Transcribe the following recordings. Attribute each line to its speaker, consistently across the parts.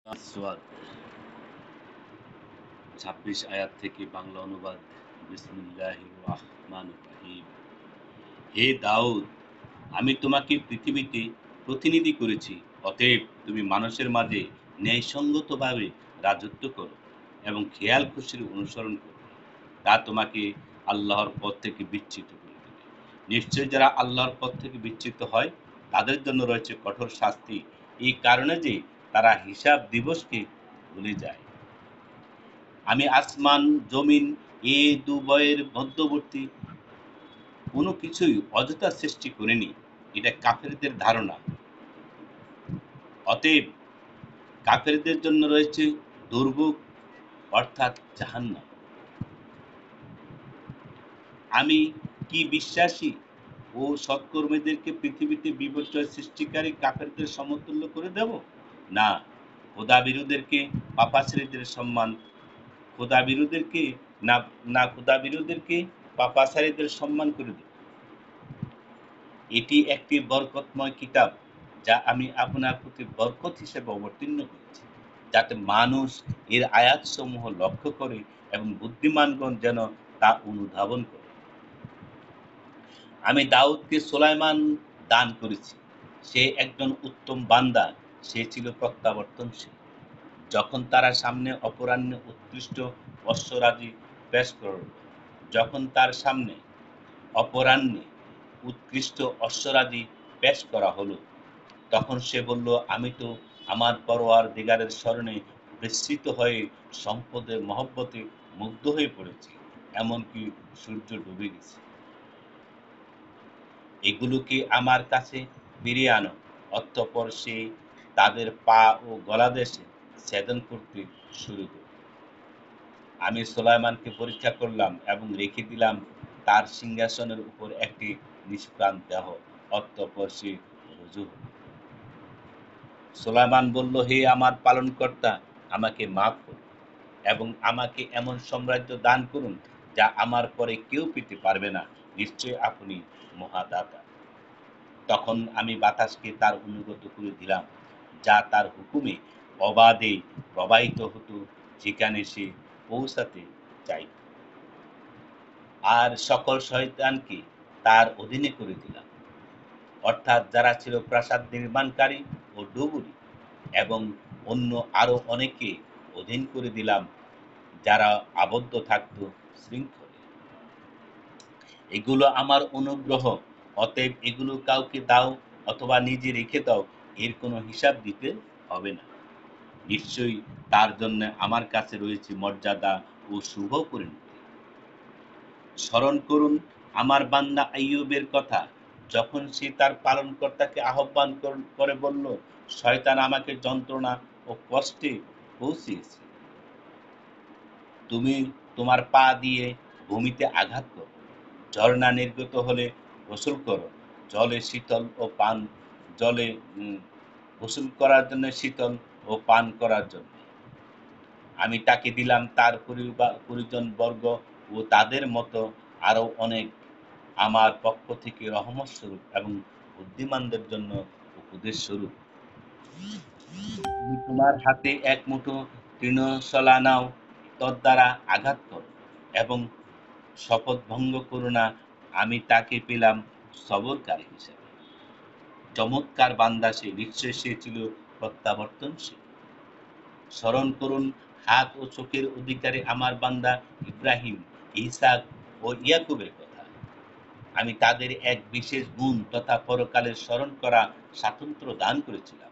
Speaker 1: আসওয়াদ ২৬ আয়াত থেকে বাংলা অনুবাদ। বিসমিল্লাহির রহমানির রহিম। হে দাউদ, আমি তোমাকে পৃথিবীতে প্রতিনিধি করেছি, অতএব তুমি মানুষের মাঝে ন্যায়সঙ্গতভাবে রাজত্ব করো এবং খেয়াল খুশির অনুসরণ করো। তা তোমাকে আল্লাহর পথ থেকে বিচ্যুত করে দেবে। নিশ্চয় যারা আল্লাহর পথ থেকে বিচ্যুত হয় তাদের জন্য রয়েছে কঠোর শাস্তি, এই কারণে যে তারা হিসাব দিবসকে ভুলে যায়। আমি আসমান, জমিন এ দুভয়ের মধ্যবর্তী কোনো কিছুই অযথা সৃষ্টি করিনি। এটা কাফেরদের ধারণা। অতএব কাফেরদের জন্য রয়েছে দুর্ভোগ, অর্থাৎ জাহান্নাম। আমি কি বিশ্বাসী ও সৎকর্মীদেরকে পৃথিবীতে বিপর্যয় সৃষ্টিকারী কাফেরদের সমতুল্য করে দেব? না, খোদাবিরুদেরকে পাপাচারীদের সম্মান খোদাবিরুদেরকে না না খোদাবিরুদেরকে পাপাচারীদের সম্মান করে দেব। এটি একটি বরকতময় কিতাব যা আমি আপনার প্রতি বরকত হিসেবে অবতীর্ণ করেছি, যাতে মানুষ এর আয়াতসমূহ লক্ষ্য করে এবং বুদ্ধিমানগণ যেন তা অনুধাবন করে। আমি দাউদকে সুলাইমান দান করেছি। সে একজন উত্তম বান্দা। সে ছিল প্রত্যাবর্তনশীল। যখন তারা সামনে অপরাহ্নে উৎকৃষ্ট অশ্বরাজি পেশ করল যখন তার সামনে অপরাহ্নে উৎকৃষ্ট অশ্বরাজি পেশ করা হলো, তখন সে বলল, আমি তো আমার পরওয়ারদিগারের স্মরণে বিস্মৃত হয়ে সম্পদের মহব্বতে মুগ্ধ হয়ে পড়েছি, এমনকি সূর্য ডুবে গেছে। এগুলোকে আমার কাছে ফিরিয়ে আনো। অতঃপর সে তাদের পা ও গলাদেশে ছেদন করতে শুরু করল। আমি সুলাইমানকে পরীক্ষা করলাম এবং রেখে দিলাম তার সিংহাসনের উপর একটি নিষ্প্রাণ দেহ। অতঃপর সে রুজু হল। সুলাইমান বলল, হে আমার পালনকর্তা, আমাকে মাফ করুন এবং আমাকে এমন সাম্রাজ্য দান করুন যা আমার পরে কেউ পেতে পারবে না। নিশ্চয় আপনি মহাদাতা। তখন আমি বাতাসকে তার অনুগত করে দিলাম, যা তার হুকুমে অবাধে প্রবাহিত হতো যেখানে সে পৌঁছাতে চাইত। আর সকল শয়তানকে তার অধীনে করে দিলাম, অর্থাৎ যারা ছিল প্রাসাদ নির্মাণকারী ও ডুবুরি, এবং অন্য আরো অনেকে অধীন করে দিলাম যারা আবদ্ধ থাকত শৃঙ্খলে। এগুলো আমার অনুগ্রহ, অতএব এগুলো কাউকে দাও অথবা নিজে রেখে দাও, এর কোনো হিসাব দিতে হবে না। নিশ্চয়ই তার জন্য আমার কাছে রয়েছে মর্যাদা ও শুভ পরিণতি। স্মরণ করুন আমার বান্দা আইয়ুবের কথা, যখন সে তার পালনকর্তাকে আহ্বান করে বলল, শয়তান আমাকে যন্ত্রণা ও কষ্টে পৌঁছিয়েছে। তুমি তোমার পা দিয়ে ভূমিতে আঘাত করো, ঝর্ণা নির্গত হলে গোসল করো, জলে শীতল ও পান জলে গোসল করার জন্য, শীতল ও পান করার জন্য। আমি তাকে দিলাম তার পরিজন বর্গ ও তাদের মতো আরো অনেক আমার পক্ষ থেকে রহমত স্বরূপ এবং বুদ্ধিমানদের জন্য উপদেশ স্বরূপ। তুমি তোমার হাতে এক মুঠো তৃণশলা নাও, তদ্বারা আঘাত করো এবং শপথ ভঙ্গ করো না। আমি তাকে পেলাম সবরকারী হিসেবে। চমৎকার বান্দা সে, নিশ্চয় সে ছিল প্রত্যাবর্তনশীল। স্মরণ করুন হাত ও চোখের অধিকারী আমার বান্দা ইব্রাহিম, ইসাক ও ইয়াকুবের কথা। আমি তাদের এক বিশেষ গুণ তথা পরকালের স্মরণ করা স্বাতন্ত্র্য দান করেছিলাম,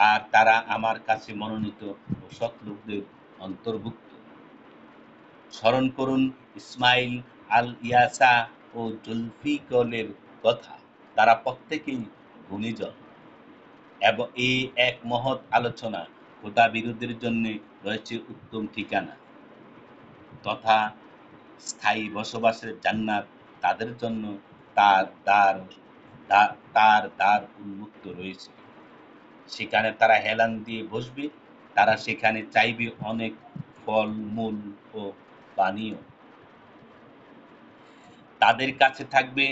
Speaker 1: আর তারা আমার কাছে মনোনীত ও সৎ লোকদের অন্তর্ভুক্ত। স্মরণ করুন ইসমাইল, আল ইয়াসা ও জুলফিকলের কথা। তারা প্রত্যেকেই গুণীজন এবং এই এক মহৎ আলোচনা। খোদা বিরোধীর জন্য রয়েছে উত্তম ঠিকানা তথা স্থায়ী বসবাসের জান্নাত। তাদের জন্য তার দ্বার তার দ্বার উন্মুক্ত রয়েছে। সেখানে তারা হেলান দিয়ে বসবে। তারা সেখানে চাইবে অনেক ফল মূল ও পানীয়। তাদের কাছে থাকবে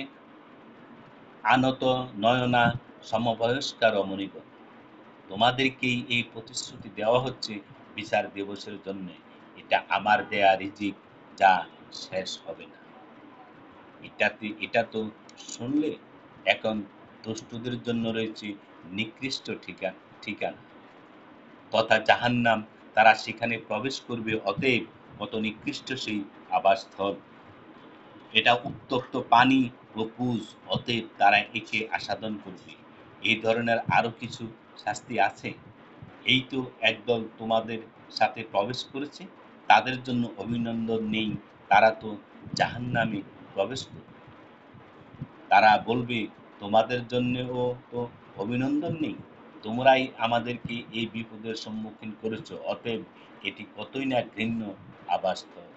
Speaker 1: আনত নয়না সমবয়স্কা রমণীগণ। তোমাদেরকেই এই প্রতিশ্রুতি দেওয়া হচ্ছে বিচার দিবসের জন্য। এটা আমার দেয়া রিজিক, যা শেষ হবে না। এটা তো শুনলে। এখন দুষ্টদের জন্য রয়েছে নিকৃষ্ট ঠিকানা তথা জাহান্নাম। তারা সেখানে প্রবেশ করবে, অতএব কত নিকৃষ্ট সেই আবাসস্থল। এটা উত্তপ্ত পানি ও পুজ, অতএব তারা একে আস্বাদন করবে। এই ধরনের আরো কিছু শাস্তি আছে। এই তো একদল তোমাদের সাথে প্রবেশ করেছে, তাদের জন্য অভিনন্দন নেই, তারা তো জাহান্নামে প্রবেশ করবে। তারা বলবে, তোমাদের জন্যও তো অভিনন্দন নেই, তোমরাই আমাদেরকে এই বিপদের সম্মুখীন করেছ, অতএব এটি কতই না ঘৃণ্য আবাসস্থল।